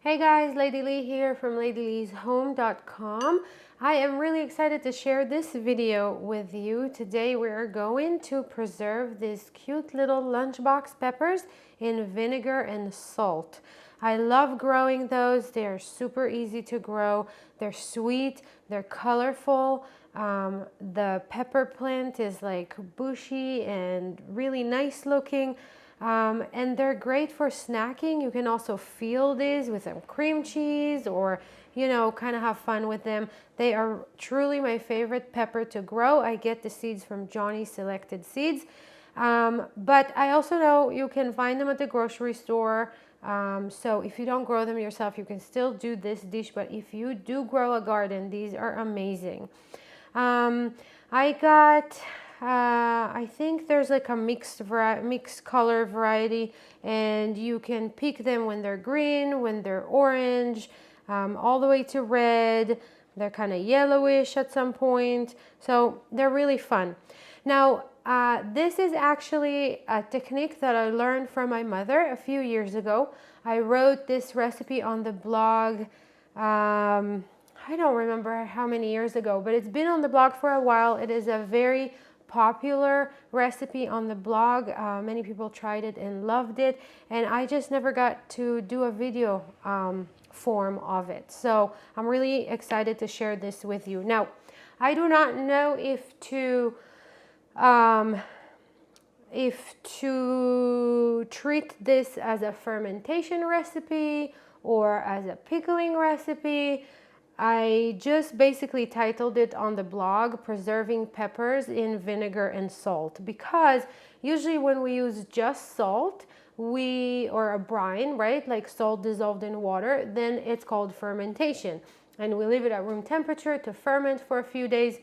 Hey guys, Lady Lee here from ladyleeshome.com. I am really excited to share this video with you. Today we're going to preserve these cute little lunchbox peppers in vinegar and salt. I love growing those. They are super easy to grow. They're sweet, they're colorful. The pepper plant is like bushy and really nice looking. And they're great for snacking. You can also fill these with some cream cheese or, kind of have fun with them. They are truly my favorite pepper to grow. I get the seeds from Johnny's Selected Seeds. But I also know you can find them at the grocery store. So if you don't grow them yourself, you can still do this dish. But if you do grow a garden, these are amazing. I got... I think there's like a mixed color variety, and you can pick them when they're green, when they're orange, all the way to red. They're kind of yellowish at some point, so they're really fun. Now, this is actually a technique that I learned from my mother a few years ago. I wrote this recipe on the blog. I don't remember how many years ago, but it's been on the blog for a while. It is a very popular recipe on the blog. Many people tried it and loved it, and I just never got to do a video form of it. So I'm really excited to share this with you. Now, I do not know if to treat this as a fermentation recipe or as a pickling recipe. I just basically titled it on the blog, Preserving Peppers in Vinegar and Salt, because usually when we use just salt, or a brine, right, like salt dissolved in water, then it's called fermentation. And we leave it at room temperature to ferment for a few days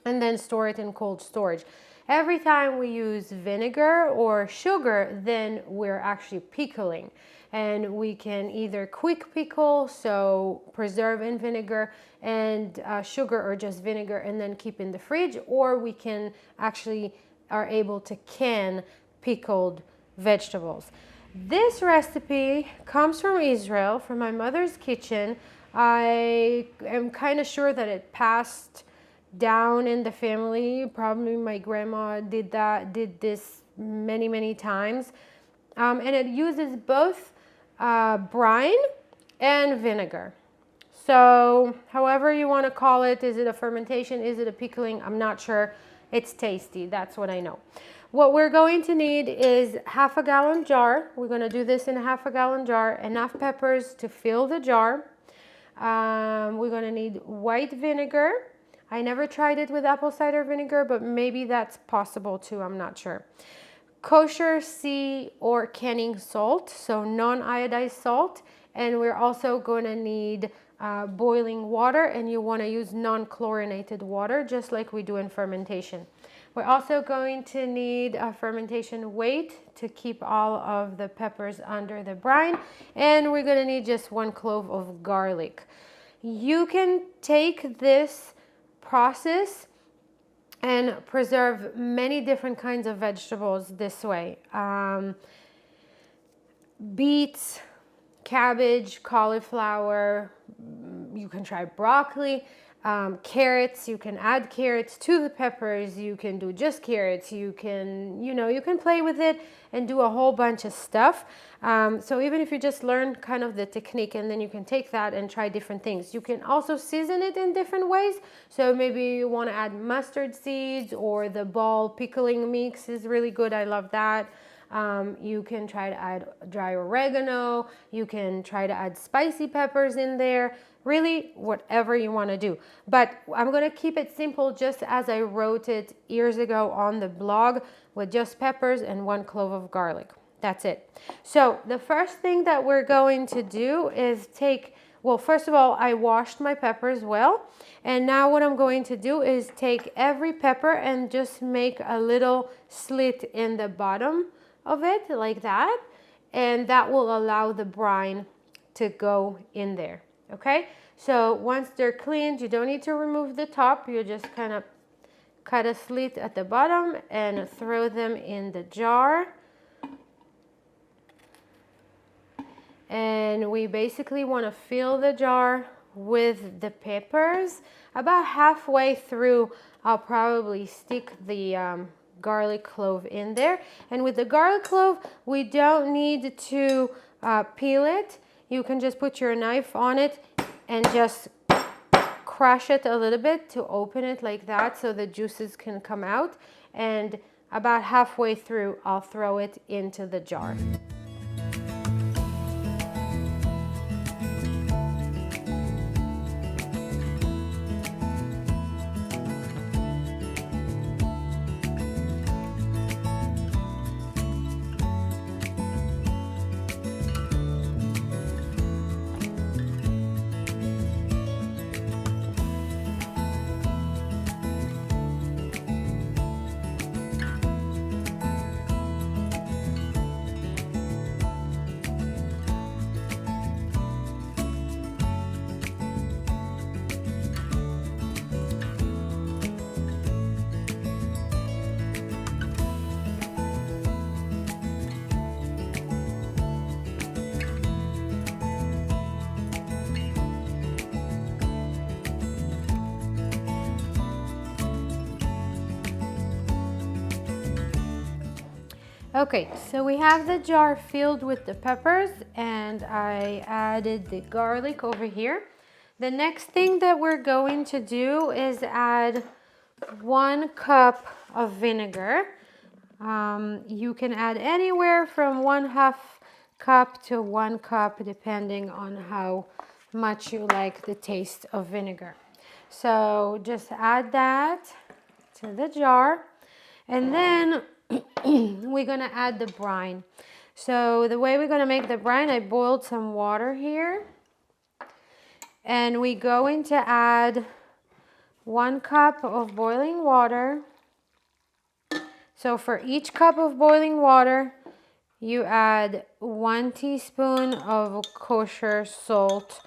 and then store it in cold storage. Every time we use vinegar or sugar, then we're actually pickling. And we can either quick pickle, so preserve in vinegar and sugar, or just vinegar and then keep in the fridge, or we can actually are able to can pickled vegetables. This recipe comes from Israel, from my mother's kitchen. I am kind of sure that it passed down in the family. Probably my grandma did this many times. And it uses both brine and vinegar. So however you want to call it, is it a fermentation, is it a pickling, I'm not sure. It's tasty, that's what I know. What we're going to need is half a gallon jar. We're going to do this in a half a gallon jar. Enough peppers to fill the jar. We're going to need white vinegar. I never tried it with apple cider vinegar, but maybe that's possible too, I'm not sure. Kosher sea or canning salt, so non-iodized salt. And we're also going to need boiling water, and you want to use non-chlorinated water, just like we do in fermentation. We're also going to need a fermentation weight to keep all of the peppers under the brine, and we're going to need just 1 clove of garlic. You can take this process and preserve many different kinds of vegetables this way. Beets, cabbage, cauliflower, you can try broccoli, carrots, you can add carrots to the peppers, you can do just carrots, you can, you can play with it and do a whole bunch of stuff. So even if you just learn kind of the technique, and then you can take that and try different things. You can also season it in different ways. So maybe you want to add mustard seeds, or the ball pickling mix is really good. I love that. You can try to add dry oregano. You can try to add spicy peppers in there. Really, whatever you want to do. But I'm going to keep it simple, just as I wrote it years ago on the blog, with just peppers and 1 clove of garlic. That's it. So the first thing that we're going to do is well, first of all, I washed my peppers well. And now what I'm going to do is take every pepper and just make a little slit in the bottom of it, like that. And that will allow the brine to go in there. Okay, so once they're cleaned, you don't need to remove the top. You just kind of cut a slit at the bottom and throw them in the jar. and we basically want to fill the jar with the peppers. About halfway through, I'll probably stick the garlic clove in there. And with the garlic clove, we don't need to peel it. You can just put your knife on it and just crush it a little bit to open it like that so the juices can come out. And about halfway through, I'll throw it into the jar. Okay, so we have the jar filled with the peppers, and I added the garlic over here. The next thing that we're going to do is add 1 cup of vinegar. You can add anywhere from 1/2 cup to 1 cup depending on how much you like the taste of vinegar. So just add that to the jar, and then we're gonna add the brine. So the way we're gonna make the brine, I boiled some water here, and we're going to add 1 cup of boiling water. So for each cup of boiling water, you add 1 teaspoon of kosher salt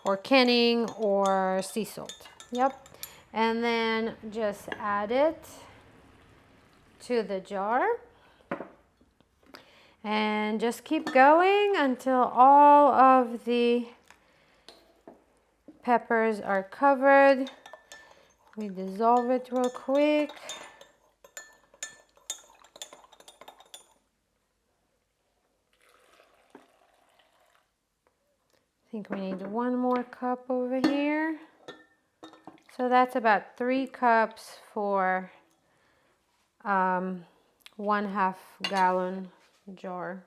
or Kenning or sea salt. Yep. And then just add it to the jar and just keep going until all of the peppers are covered. We dissolve it real quick. I think we need 1 more cup over here. So that's about 3 cups for 1/2 gallon jar.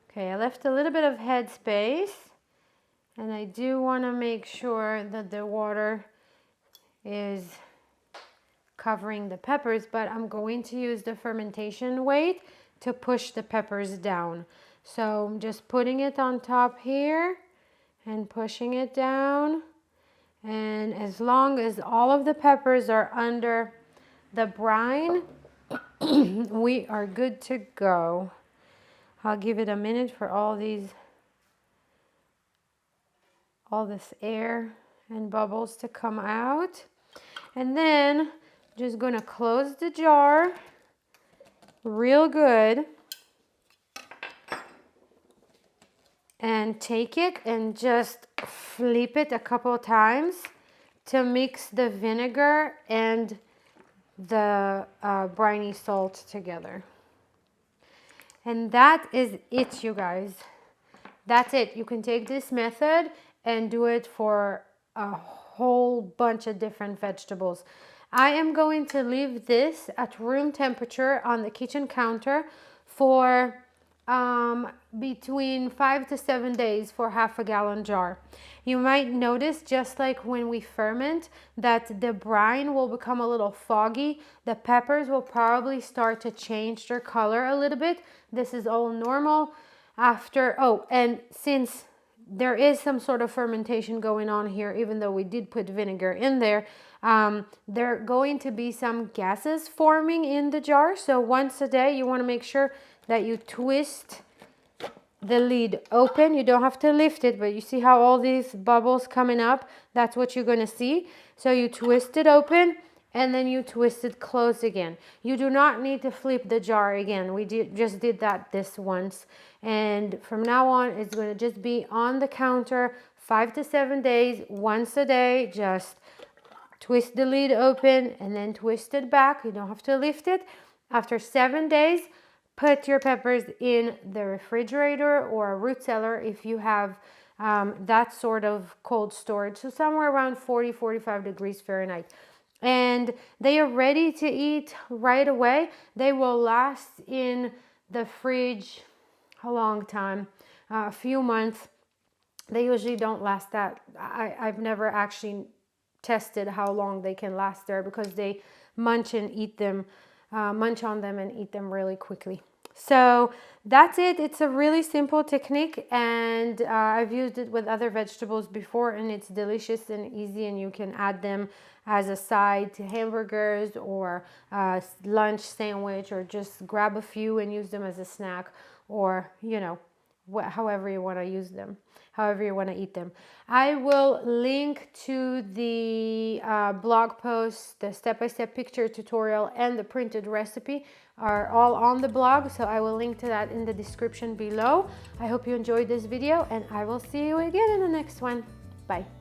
Okay, I left a little bit of head space, and I do want to make sure that the water is covering the peppers, but I'm going to use the fermentation weight to push the peppers down. So I'm just putting it on top here and pushing it down, and as long as all of the peppers are under the brine, we are good to go. I'll give it a minute for all this air and bubbles to come out. And then just gonna close the jar real good and take it and just flip it a couple of times to mix the vinegar and the briny salt together. And that is it, you guys. That's it. You can take this method and do it for a whole bunch of different vegetables. I am going to leave this at room temperature on the kitchen counter for between 5 to 7 days for 1/2 gallon jar. You might notice, just like when we ferment, that the brine will become a little foggy. The peppers will probably start to change their color a little bit. This is all normal after, and since there is some sort of fermentation going on here, even though we did put vinegar in there, there are going to be some gases forming in the jar. So once a day, you want to make sure that you twist the lid open. You don't have to lift it, but you see how all these bubbles coming up? That's what you're going to see. So you twist it open and then you twist it closed again. You do not need to flip the jar again. We just did that this once. And from now on, it's going to just be on the counter 5 to 7 days, once a day. Just twist the lid open and then twist it back. You don't have to lift it. After 7 days, put your peppers in the refrigerator or a root cellar if you have that sort of cold storage. So somewhere around 40, 45 degrees Fahrenheit. And they are ready to eat right away. They will last in the fridge a long time, a few months. They usually don't last that. I've never actually tested how long they can last there because they munch and eat them, munch on them and eat them really quickly. So that's it. It's a really simple technique, and I've used it with other vegetables before, and it's delicious and easy, and you can add them as a side to hamburgers or a lunch sandwich, or just grab a few and use them as a snack, or however you want to use them, however you want to eat them. I will link to the blog post, the step-by-step picture tutorial, and the printed recipe are all on the blog, so I will link to that in the description below. I hope you enjoyed this video, and I will see you again in the next one. Bye.